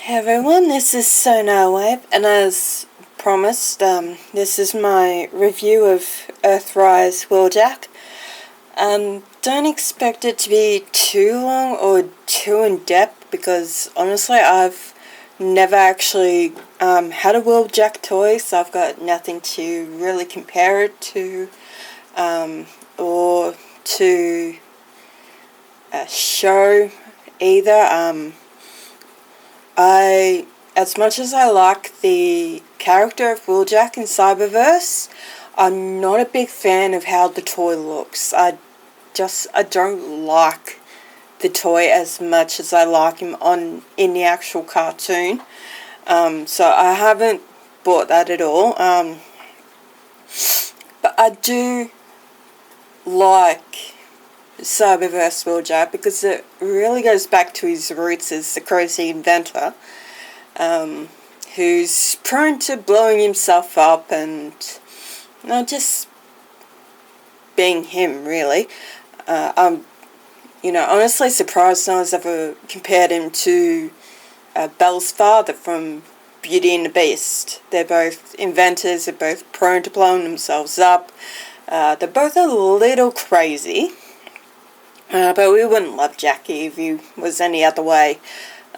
Hey everyone, this is Sonar Wave, and as promised, this is my review of Earthrise Wheeljack. Don't expect it to be too long or too in-depth, because honestly I've never actually had a Wheeljack toy, so I've got nothing to really compare it to, or to show either. As much as I like the character of Wheeljack in Cyberverse, I'm not a big fan of how the toy looks. I don't like the toy as much as I like him in the actual cartoon. So I haven't bought that at all. But I do like Cyberverse Wheeljack because it really goes back to his roots as the crazy inventor, who's prone to blowing himself up and just being him, really. I'm honestly surprised no one's ever compared him to Belle's father from Beauty and the Beast. They're both inventors, they're both prone to blowing themselves up. They're both a little crazy. But we wouldn't love Jackie if he was any other way.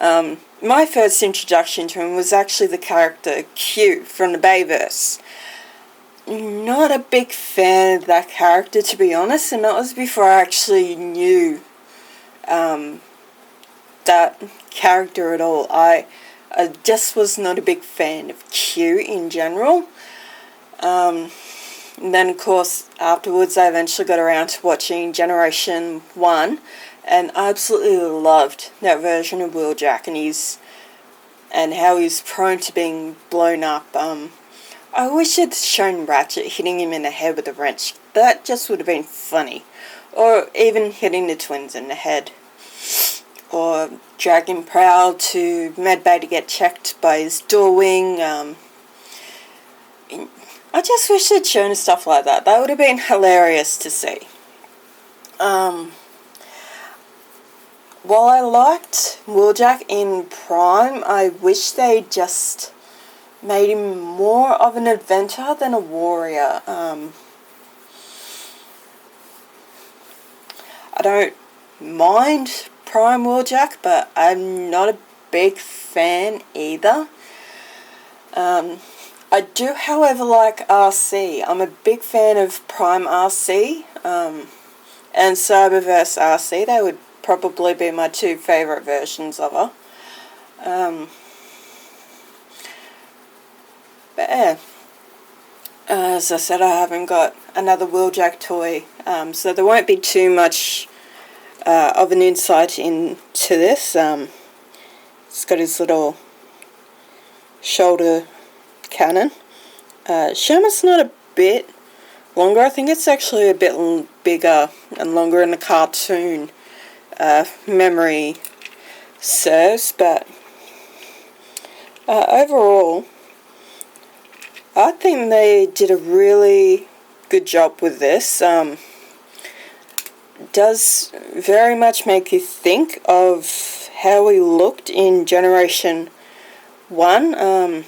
My first introduction to him was actually the character Q from the Bayverse. Not a big fan of that character, to be honest, and that was before I actually knew that character at all. I just was not a big fan of Q in general. And then, of course, afterwards I eventually got around to watching Generation 1, and I absolutely loved that version of Wheeljack and how he's prone to being blown up. I wish it had shown Ratchet hitting him in the head with a wrench. That just would have been funny. Or even hitting the twins in the head. Or dragging Prowl to Medbay to get checked by his door wing. I just wish they'd shown stuff like that. That would have been hilarious to see. While I liked Wheeljack in Prime, I wish they just made him more of an inventor than a warrior. I don't mind Prime Wheeljack, but I'm not a big fan either. I do, however, like RC. I'm a big fan of Prime RC and Cyberverse RC. They would probably be my two favourite versions of her. But yeah, as I said, I haven't got another Wheeljack toy, so there won't be too much of an insight into this. It's got his little shoulder cannon. Sherman's not a bit longer. I think it's actually a bit bigger and longer in the cartoon, memory serves, but overall I think they did a really good job with this. Does very much make you think of how we looked in Generation 1.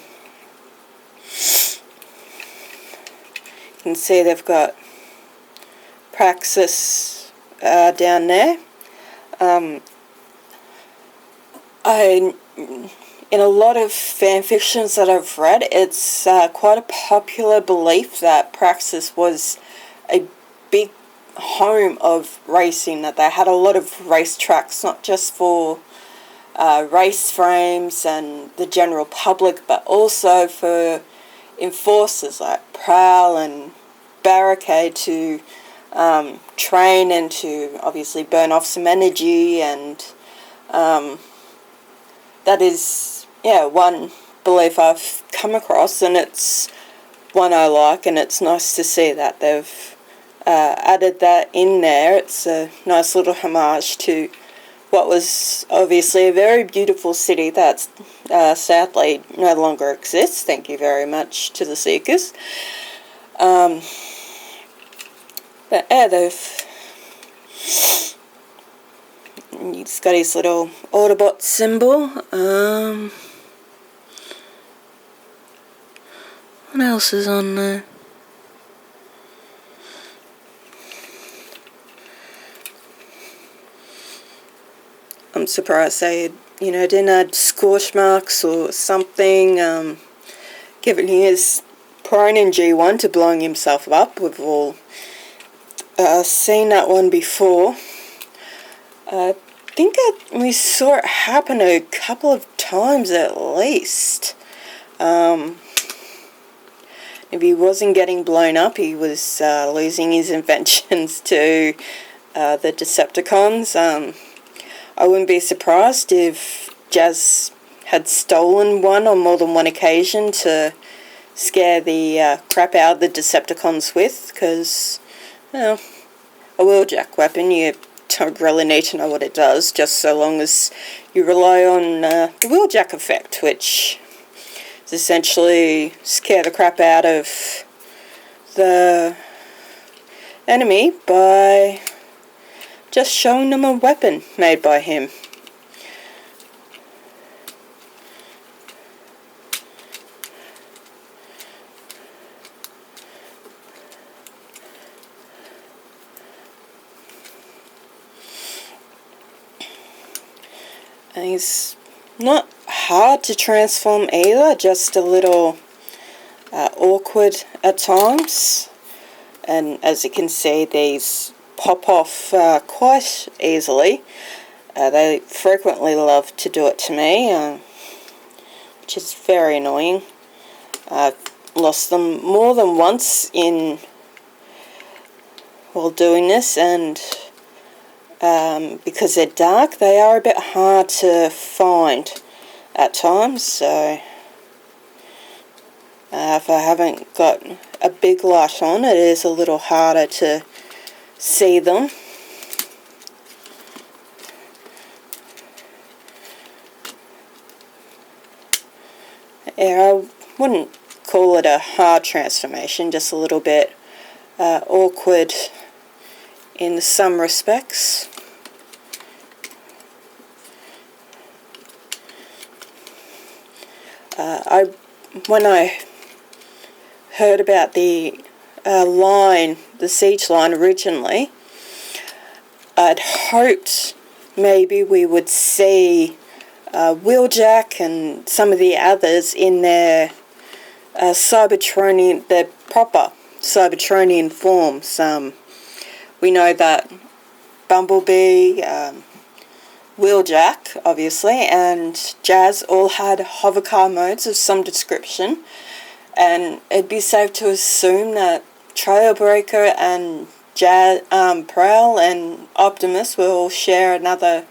You can see they've got Praxis down there. In a lot of fan fictions that I've read, it's quite a popular belief that Praxis was a big home of racing, that they had a lot of racetracks, not just for race frames and the general public, but also for enforcers like Prowl and Barricade to train and to obviously burn off some energy, and that is one belief I've come across, and it's one I like, and it's nice to see that they've added that in there. It's a nice little homage to what was obviously a very beautiful city that sadly no longer exists. Thank you very much to the Seekers. But yeah, he's got his little Autobot symbol. else is on there? I'm surprised they, didn't add scorch marks or something, given he is prone in G1 to blowing himself up. We've all seen that one before. I think we saw it happen a couple of times at least. If he wasn't getting blown up, he was losing his inventions to the Decepticons. I wouldn't be surprised if Jazz had stolen one on more than one occasion to scare the crap out of the Decepticons with, because, a Wheeljack weapon, you don't really need to know what it does, just so long as you rely on the Wheeljack effect, which is essentially scare the crap out of the enemy by just showing them a weapon made by him. And he's not hard to transform either, just a little awkward at times. And as you can see, these pop off quite easily. They frequently love to do it to me, which is very annoying. I've lost them more than once while doing this, and because they're dark, they are a bit hard to find at times, so if I haven't got a big light on, it is a little harder to see them. Yeah, I wouldn't call it a hard transformation, just a little bit awkward in some respects. When I heard about the siege line originally, I'd hoped maybe we would see Wheeljack and some of the others in their Cybertronian, their proper Cybertronian forms. We know that Bumblebee, Wheeljack, obviously, and Jazz all had hovercar modes of some description, and it'd be safe to assume that Trailbreaker and Prowl and Optimus will share another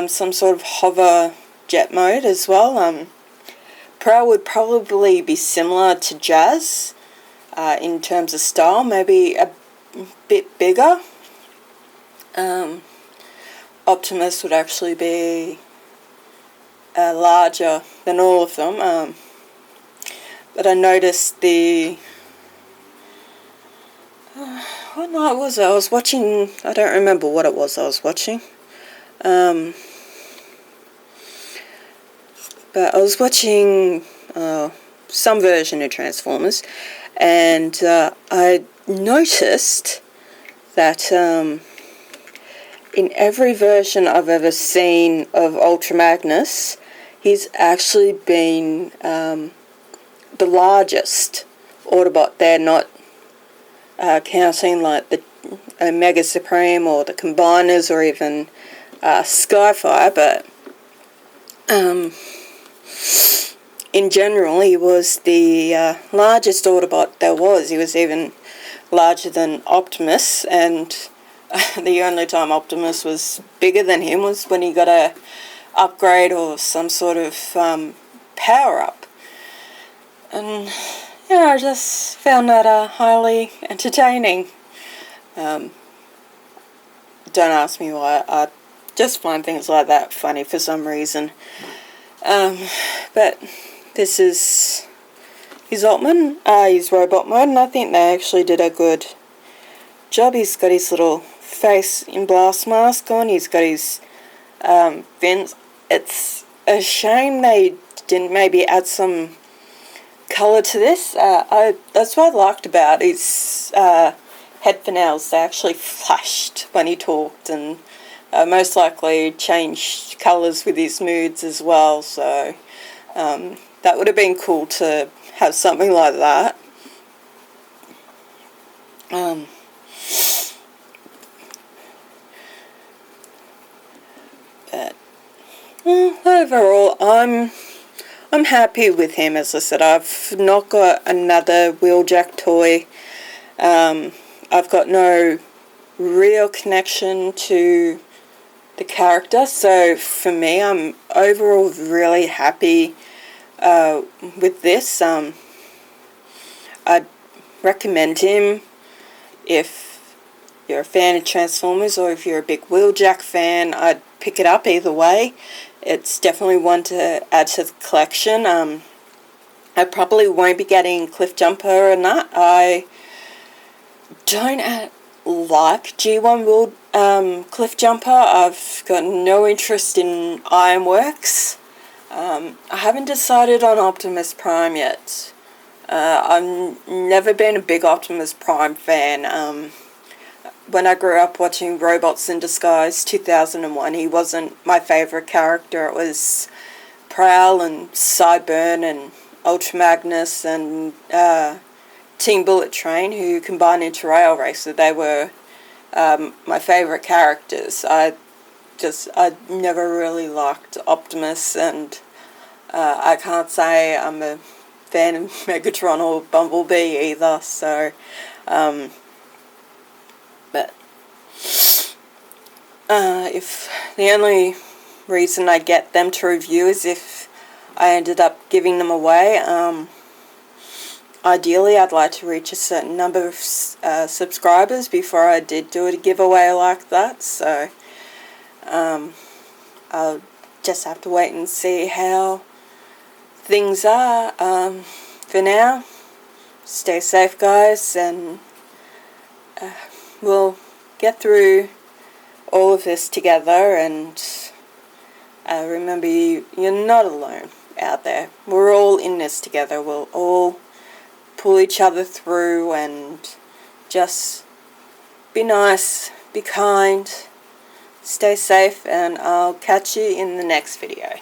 some sort of hover jet mode as well. Prowl would probably be similar to Jazz in terms of style, maybe a bit bigger. Optimus would actually be larger than all of them, but I noticed what night was it? I was watching, I don't remember what it was I was watching, but I was watching some version of Transformers, and I noticed that in every version I've ever seen of Ultra Magnus, he's actually been the largest Autobot. They're not counting like the Mega Supreme or the Combiners or even Skyfire, but in general he was the largest Autobot there was. He was even larger than Optimus, and the only time Optimus was bigger than him was when he got a upgrade or some sort of power-up. And, I just found that highly entertaining. Don't ask me why. I just find things like that funny for some reason. But this is his his robot mode, and I think they actually did a good job. He's got his little face in blast mask on. He's got his fins. It's a shame they didn't maybe add some colour to this. That's what I liked about his head finales. They actually flashed when he talked, and most likely changed colours with his moods as well. So that would have been cool to have something like that. But overall, I'm happy with him. As I said, I've not got another Wheeljack toy. I've got no real connection to the character, so for me, I'm overall really happy with this. I'd recommend him if you're a fan of Transformers, or if you're a big Wheeljack fan. I'd pick it up either way. It's definitely one to add to the collection. I probably won't be getting Cliff Jumper or not. I don't like G1 Cliff Jumper. I've got no interest in Ironworks. I haven't decided on Optimus Prime yet. I've never been a big Optimus Prime fan. When I grew up watching Robots in Disguise 2001, he wasn't my favourite character. It was Prowl and Sideburn and Ultra Magnus and Team Bullet Train, who combined into Rail Racer. They were my favourite characters. I never really liked Optimus, and I can't say I'm a fan of Megatron or Bumblebee either, so but if the only reason I get them to review is if I ended up giving them away, ideally I'd like to reach a certain number of subscribers before I did do a giveaway like that, so I'll just have to wait and see how things are. For now, stay safe, guys, and we'll get through all of this together, and remember, you're not alone out there. We're all in this together. We'll all pull each other through, and just be nice, be kind, stay safe, and I'll catch you in the next video.